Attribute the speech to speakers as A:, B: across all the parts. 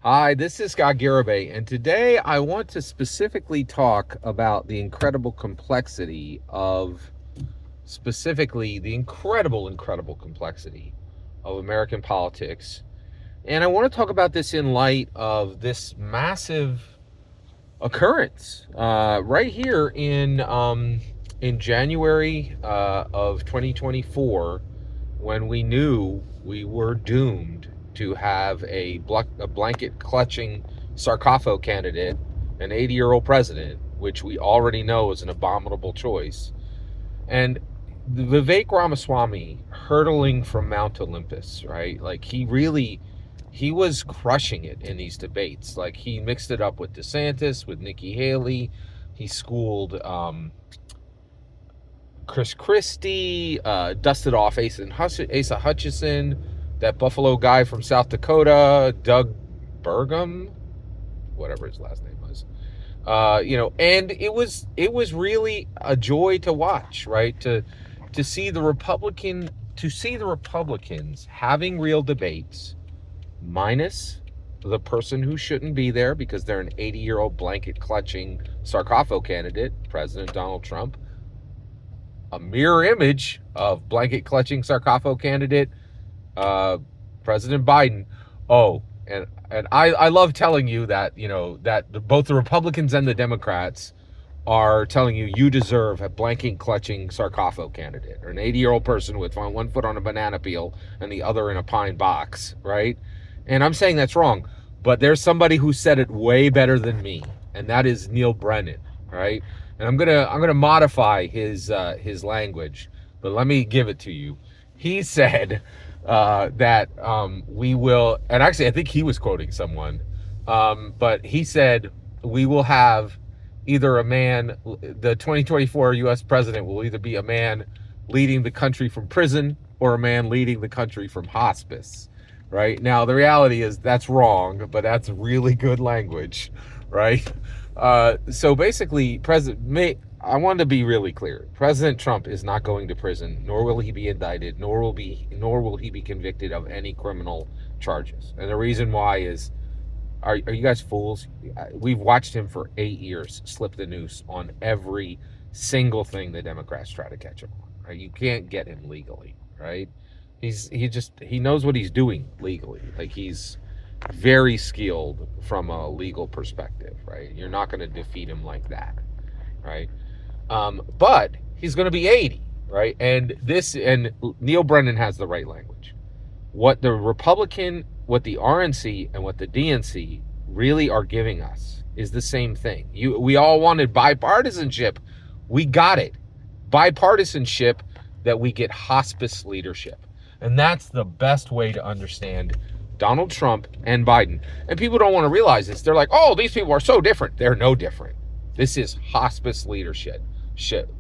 A: Hi, this is Garibay, and today I want to specifically talk about the incredible complexity of, specifically the incredible complexity of American politics. And I want to talk about this in light of this massive occurrence right here in January of 2024, when we knew we were doomed to have a blanket clutching sarcophago candidate, an 80-year-old president, which we already know is an abominable choice, and Vivek Ramaswamy hurtling from Mount Olympus, right? Like he was crushing it in these debates. Like he mixed it up with DeSantis, with Nikki Haley. He schooled Chris Christie, dusted off Asa Hutchison, that Buffalo guy from South Dakota, Doug Burgum, whatever his last name was. And it was really a joy to watch, right? To see the Republicans having real debates, minus the person who shouldn't be there because they're an 80-year-old blanket clutching sarcophago candidate, President Donald Trump, a mirror image of blanket clutching sarcophago candidate, President Biden. Oh, and I love telling you that, both the Republicans and the Democrats are telling you deserve a blanket clutching sarcophago candidate, or an 80-year-old person with one foot on a banana peel and the other in a pine box, right? And I'm saying that's wrong, but there's somebody who said it way better than me, and that is Neil Brennan, right? And I'm gonna modify his language, but let me give it to you. He said that we will, and actually I think he was quoting someone, but he said we will have either a man, the 2024 U.S. president will either be a man leading the country from prison or a man leading the country from hospice. Right now, the reality is that's wrong, but that's really good language, right? So basically, I want to be really clear. President Trump is not going to prison, nor will he be indicted, nor will he be convicted of any criminal charges. And the reason why is, are you guys fools? We've watched him for 8 years slip the noose on every single thing the Democrats try to catch him on. Right? You can't get him legally, right? He knows what he's doing legally. Like, he's very skilled from a legal perspective, right? You're not going to defeat him like that, right? But he's going to be 80, right? And Neil Brennan has the right language. What the RNC and what the DNC really are giving us is the same thing. We all wanted bipartisanship. We got it. Bipartisanship, that we get hospice leadership. And that's the best way to understand Donald Trump and Biden. And people don't want to realize this. They're like, oh, these people are so different. They're no different. This is hospice leadership.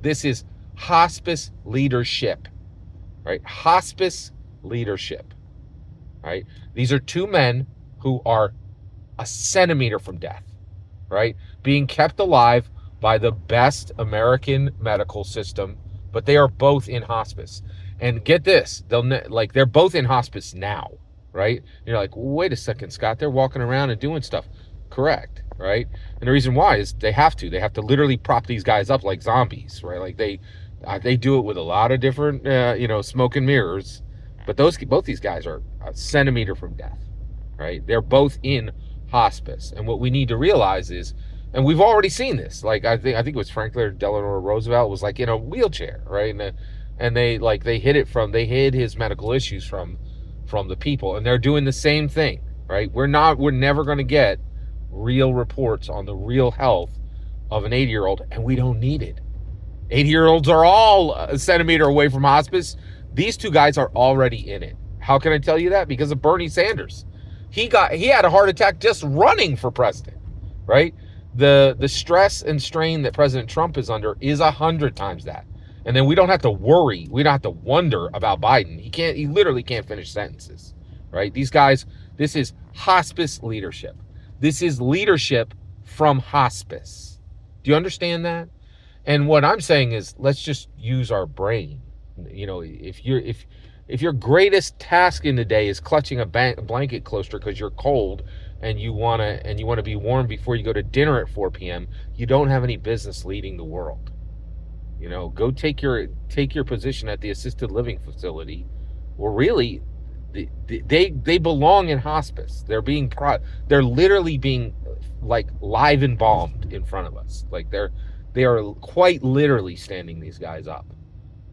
A: This is hospice leadership, right? Hospice leadership, right? These are two men who are a centimeter from death, right? Being kept alive by the best American medical system, but they are both in hospice. And get this, they're both in hospice now, right? And you're like, wait a second, Scott, they're walking around and doing stuff. Correct, right? And the reason why is they have to literally prop these guys up like zombies, right? Like they do it with a lot of different, smoke and mirrors, but both these guys are a centimeter from death, right? They're both in hospice. And what we need to realize is, and we've already seen this, like I think it was Franklin Delano Roosevelt was like in a wheelchair, right? And they hid his medical issues from the people, and they're doing the same thing, right? We're never going to get real reports on the real health of an 80-year-old, and we don't need it. 80-year-olds are all a centimeter away from hospice. These two guys are already in it. How can I tell you that? Because of Bernie Sanders. He had a heart attack just running for president, right? The stress and strain that President Trump is under is 100 times that. And then we don't have to worry. We don't have to wonder about Biden. He literally can't finish sentences, right? These guys, this is hospice leadership. This is leadership from hospice. Do you understand that? And what I'm saying is, let's just use our brain. If if your greatest task in the day is clutching a blanket closer because you're cold and you want to be warm before you go to dinner at 4 p.m., you don't have any business leading the world. You know, go take your position at the assisted living facility. Well, really, they belong in hospice. They're literally being like live embalmed in front of us. Like they are quite literally standing these guys up,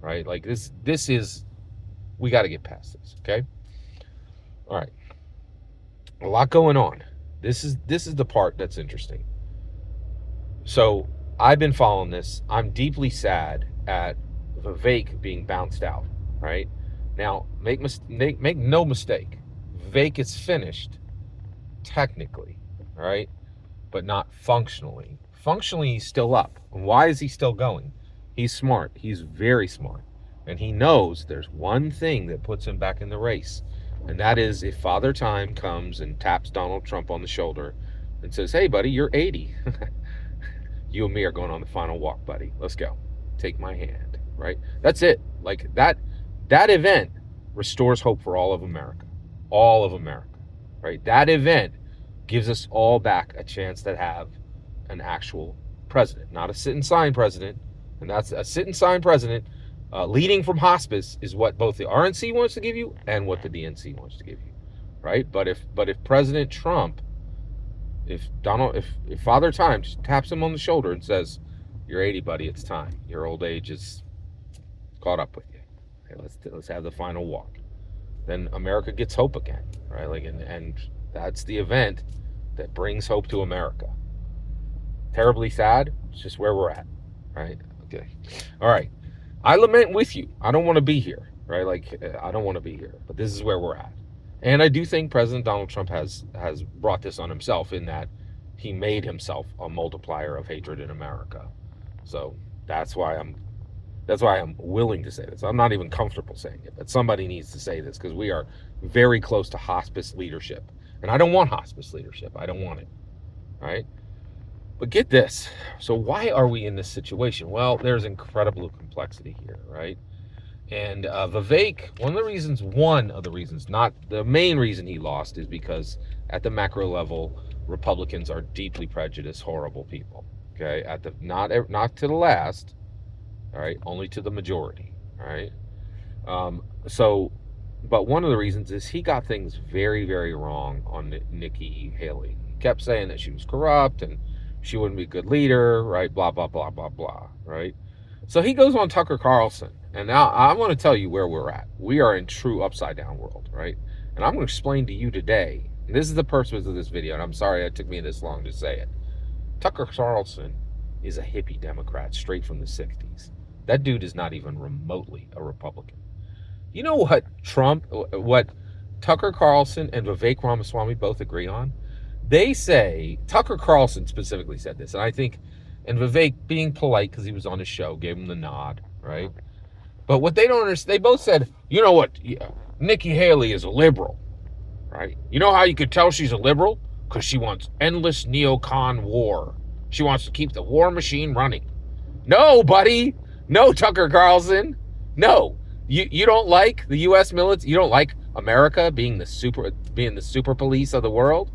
A: right? Like this is, we got to get past this. Okay. All right. A lot going on. This is the part that's interesting. So I've been following this. I'm deeply sad at Vivek being bounced out, right? Now, make no mistake, Vivek is finished, technically, right? But not functionally. Functionally, he's still up. And why is he still going? He's smart. He's very smart. And he knows there's one thing that puts him back in the race. And that is if Father Time comes and taps Donald Trump on the shoulder and says, hey, buddy, you're 80. You and me are going on the final walk, buddy. Let's go. Take my hand, right? That's it. Like that event restores hope for all of America. All of America, right? That event gives us all back a chance to have an actual president, not a sit and sign president. And that's a sit and sign president leading from hospice is what both the RNC wants to give you and what the DNC wants to give you, right? But if President Trump, if Father Time just taps him on the shoulder and says, you're 80, buddy, it's time. Your old age is caught up with you. Okay, let's have the final walk. Then America gets hope again, right? Like, and that's the event that brings hope to America. Terribly sad. It's just where we're at, right? Okay. All right. I lament with you. I don't want to be here, right? Like, I don't want to be here, but this is where we're at. And I do think President Donald Trump has brought this on himself in that he made himself a multiplier of hatred in America. So that's why I'm willing to say this. I'm not even comfortable saying it, but somebody needs to say this because we are very close to hospice leadership. And I don't want hospice leadership. I don't want it, right? But get this. So why are we in this situation? Well, there's incredible complexity here, right? And Vivek, one of the reasons, not the main reason he lost, is because at the macro level, Republicans are deeply prejudiced, horrible people. Okay, not to the last, all right, only to the majority, all right. But one of the reasons is he got things very, very wrong on Nikki Haley. He kept saying that she was corrupt and she wouldn't be a good leader, right? Blah blah blah blah blah, right? So he goes on Tucker Carlson. And now I want to tell you where we're at. We are in true upside down world, right? And I'm going to explain to you today, and this is the purpose of this video, and I'm sorry it took me this long to say it. Tucker Carlson is a hippie Democrat straight from the 60s. That dude is not even remotely a Republican. You know what Tucker Carlson and Vivek Ramaswamy both agree on? They say, Tucker Carlson specifically said this, and I think, and Vivek, being polite because he was on his show, gave him the nod, right? But what they don't understand, they both said, you know what, Nikki Haley is a liberal, right? You know how you could tell she's a liberal? Because she wants endless neocon war. She wants to keep the war machine running. No, buddy. No, Tucker Carlson. No. You don't like the U.S. military? You don't like America being the super police of the world?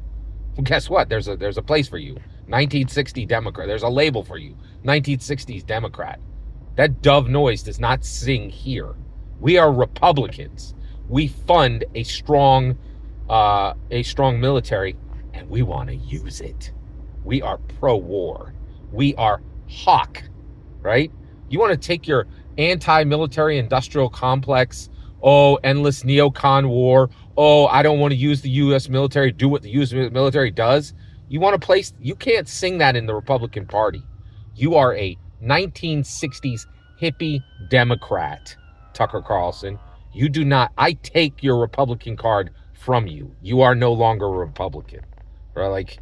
A: Well, guess what? There's a place for you. 1960 Democrat. There's a label for you. 1960s Democrat. That dove noise does not sing here. We are Republicans. We fund a strong military, and we want to use it. We are pro-war. We are hawk, right? You want to take your anti-military industrial complex, endless neocon war, I don't want to use the U.S. military, do what the U.S. military does. You can't sing that in the Republican Party. You are a 1960s hippie Democrat, Tucker Carlson. You do not, I take your Republican card from you. You are no longer a Republican, right? Like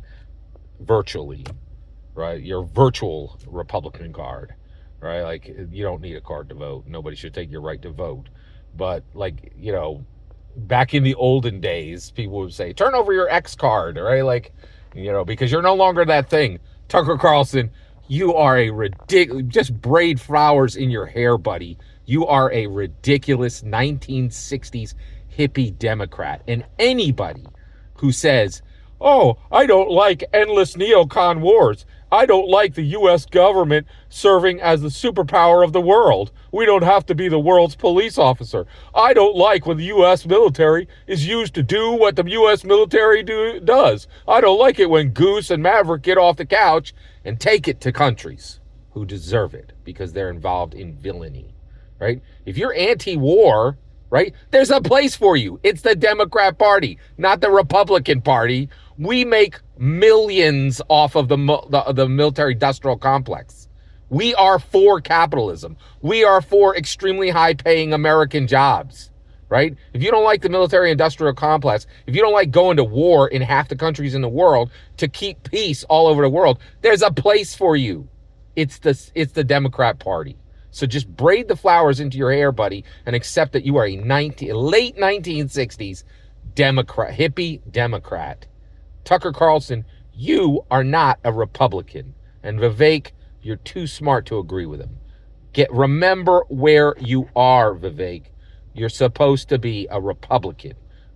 A: virtually, right? Your virtual Republican card, right? Like you don't need a card to vote. Nobody should take your right to vote. But like, back in the olden days, people would say, turn over your X card, right? Like, because you're no longer that thing. Tucker Carlson, you are a ridiculous, just braid flowers in your hair, buddy. You are a ridiculous 1960s hippie Democrat. And anybody who says, oh, I don't like endless neocon wars. I don't like the U.S. government serving as the superpower of the world. We don't have to be the world's police officer. I don't like when the U.S. military is used to do what the U.S. military does. I don't like it when Goose and Maverick get off the couch and take it to countries who deserve it because they're involved in villainy, right? If you're anti-war, right, there's a place for you. It's the Democrat Party, not the Republican Party. We make millions off of the military-industrial complex. We are for capitalism. We are for extremely high-paying American jobs, right? If you don't like the military-industrial complex, if you don't like going to war in half the countries in the world to keep peace all over the world, there's a place for you. It's the Democrat Party. So just braid the flowers into your hair, buddy, and accept that you are a late 1960s Democrat, hippie Democrat. Tucker Carlson, you are not a Republican. And Vivek, you're too smart to agree with him. Remember where you are, Vivek. You're supposed to be a Republican.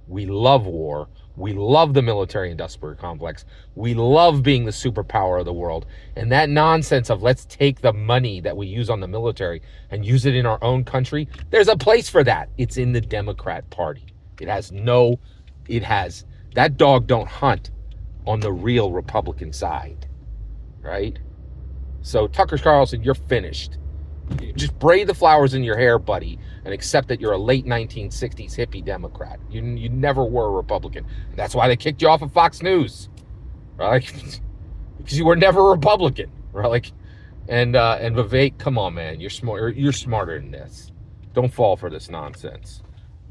A: We love war. We love the military-industrial complex. We love being the superpower of the world. And that nonsense of let's take the money that we use on the military and use it in our own country, there's a place for that. It's in the Democrat Party. That dog don't hunt on the real Republican side, right? So Tucker Carlson, you're finished. Just braid the flowers in your hair, buddy, and accept that you're a late 1960s hippie Democrat. You never were a Republican. That's why they kicked you off of Fox News, right? Because you were never a Republican, right? And Vivek, come on, man, you're smart. You're smarter than this. Don't fall for this nonsense.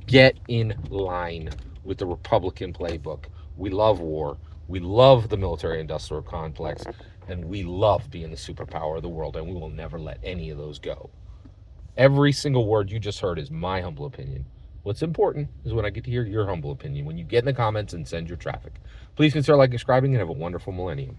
A: Get in line with the Republican playbook. We love war. We love the military-industrial complex, and we love being the superpower of the world, and we will never let any of those go. Every single word you just heard is my humble opinion. What's important is when I get to hear your humble opinion, when you get in the comments and send your traffic. Please consider liking, subscribing, and have a wonderful millennium.